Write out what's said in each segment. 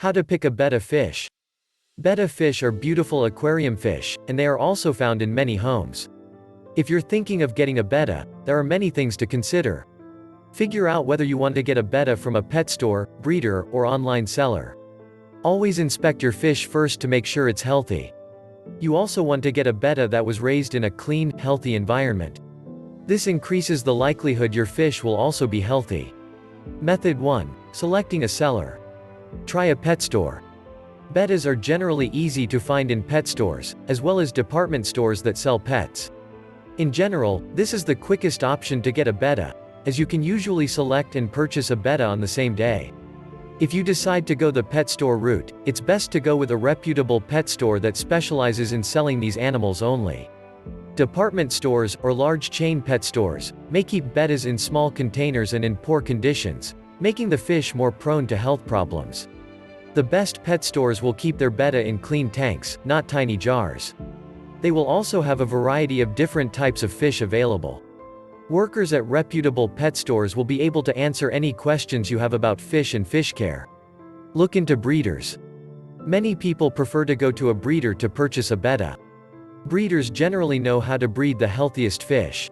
How to pick a betta fish. Betta fish are beautiful aquarium fish, and they are also found in many homes. If you're thinking of getting a betta, there are many things to consider. Figure out whether you want to get a betta from a pet store, breeder, or online seller. Always inspect your fish first to make sure it's healthy. You also want to get a betta that was raised in a clean, healthy environment. This increases the likelihood your fish will also be healthy. Method 1. Selecting a seller. Try a pet store. Bettas are generally easy to find in pet stores, as well as department stores that sell pets. In general, this is the quickest option to get a betta, as you can usually select and purchase a betta on the same day. If you decide to go the pet store route, it's best to go with a reputable pet store that specializes in selling these animals only. Department stores, or large chain pet stores, may keep bettas in small containers and in poor conditions, making the fish more prone to health problems. The best pet stores will keep their betta in clean tanks, not tiny jars. They will also have a variety of different types of fish available. Workers at reputable pet stores will be able to answer any questions you have about fish and fish care. Look into breeders. Many people prefer to go to a breeder to purchase a betta. Breeders generally know how to breed the healthiest fish.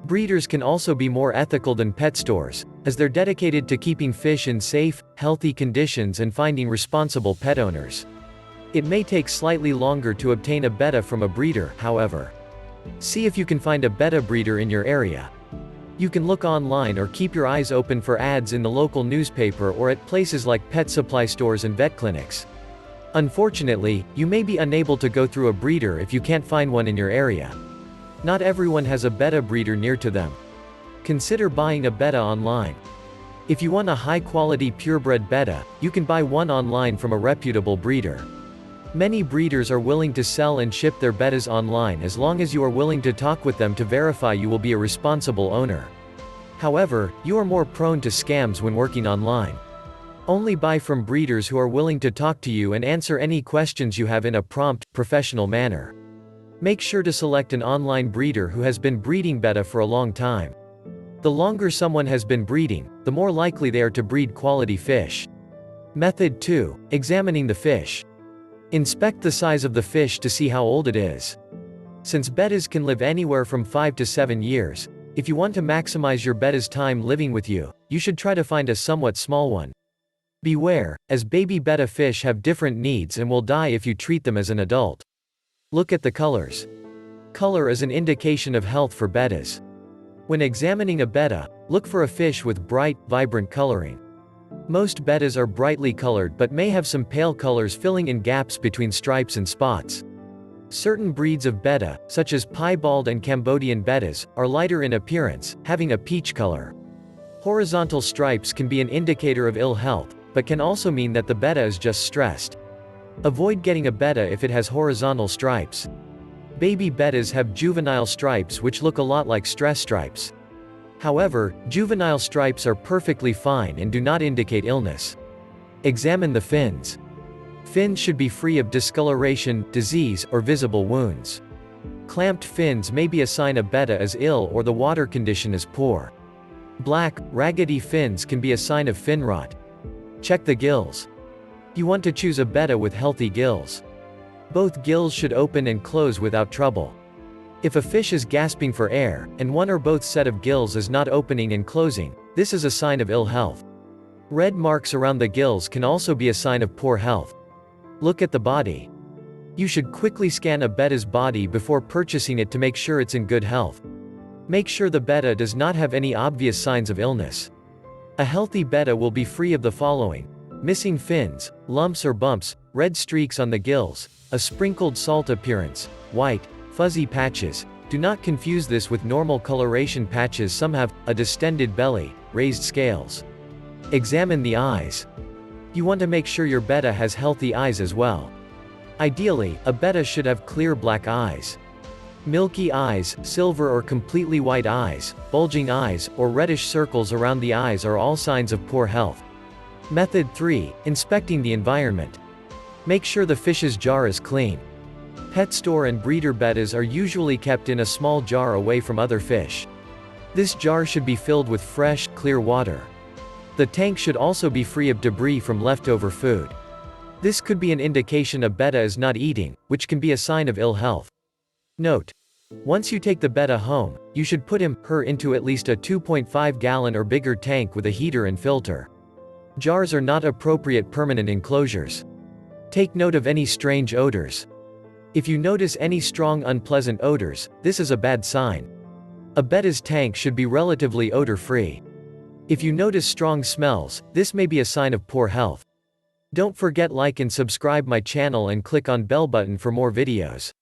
Breeders can also be more ethical than pet stores, as they're dedicated to keeping fish in safe, healthy conditions and finding responsible pet owners. It may take slightly longer to obtain a betta from a breeder, however. See if you can find a betta breeder in your area. You can look online or keep your eyes open for ads in the local newspaper or at places like pet supply stores and vet clinics. Unfortunately, you may be unable to go through a breeder if you can't find one in your area. Not everyone has a betta breeder near to them. Consider buying a betta online. If you want a high-quality purebred betta, you can buy one online from a reputable breeder. Many breeders are willing to sell and ship their bettas online as long as you are willing to talk with them to verify you will be a responsible owner. However, you are more prone to scams when working online. Only buy from breeders who are willing to talk to you and answer any questions you have in a prompt, professional manner. Make sure to select an online breeder who has been breeding betta for a long time. The longer someone has been breeding, the more likely they are to breed quality fish. Method 2. Examining the fish. Inspect the size of the fish to see how old it is. Since bettas can live anywhere from 5 to 7 years, if you want to maximize your betta's time living with you, you should try to find a somewhat small one. Beware, as baby betta fish have different needs and will die if you treat them as an adult. Look at the colors. Color is an indication of health for bettas. When examining a betta, look for a fish with bright, vibrant coloring. Most bettas are brightly colored but may have some pale colors filling in gaps between stripes and spots. Certain breeds of betta, such as piebald and Cambodian bettas, are lighter in appearance, having a peach color. Horizontal stripes can be an indicator of ill health, but can also mean that the betta is just stressed. Avoid getting a betta if it has horizontal stripes. Baby bettas have juvenile stripes which look a lot like stress stripes. However, juvenile stripes are perfectly fine and do not indicate illness. Examine the fins. Fins should be free of discoloration, disease, or visible wounds. Clamped fins may be a sign a betta is ill or the water condition is poor. Black, raggedy fins can be a sign of fin rot. Check the gills. You want to choose a betta with healthy gills. Both gills should open and close without trouble. If a fish is gasping for air, and one or both set of gills is not opening and closing, this is a sign of ill health. Red marks around the gills can also be a sign of poor health. Look at the body. You should quickly scan a betta's body before purchasing it to make sure it's in good health. Make sure the betta does not have any obvious signs of illness. A healthy betta will be free of the following: missing fins, lumps or bumps, red streaks on the gills, a sprinkled salt appearance, white, fuzzy patches. Do not confuse this with normal coloration patches. Some have a distended belly, raised scales. Examine the eyes. You want to make sure your betta has healthy eyes as well. Ideally, a betta should have clear black eyes. Milky eyes, silver or completely white eyes, bulging eyes, or reddish circles around the eyes are all signs of poor health. Method 3. Inspecting the environment. Make sure the fish's jar is clean. Pet store and breeder bettas are usually kept in a small jar away from other fish. This jar should be filled with fresh, clear water. The tank should also be free of debris from leftover food. This could be an indication a betta is not eating, which can be a sign of ill health. Note: once you take the betta home, you should put him/her into at least a 2.5-gallon or bigger tank with a heater and filter. Jars are not appropriate permanent enclosures. Take note of any strange odors. If you notice any strong unpleasant odors, this is a bad sign. A betta's tank should be relatively odor-free. If you notice strong smells, this may be a sign of poor health. Don't forget like and subscribe my channel and click on bell button for more videos.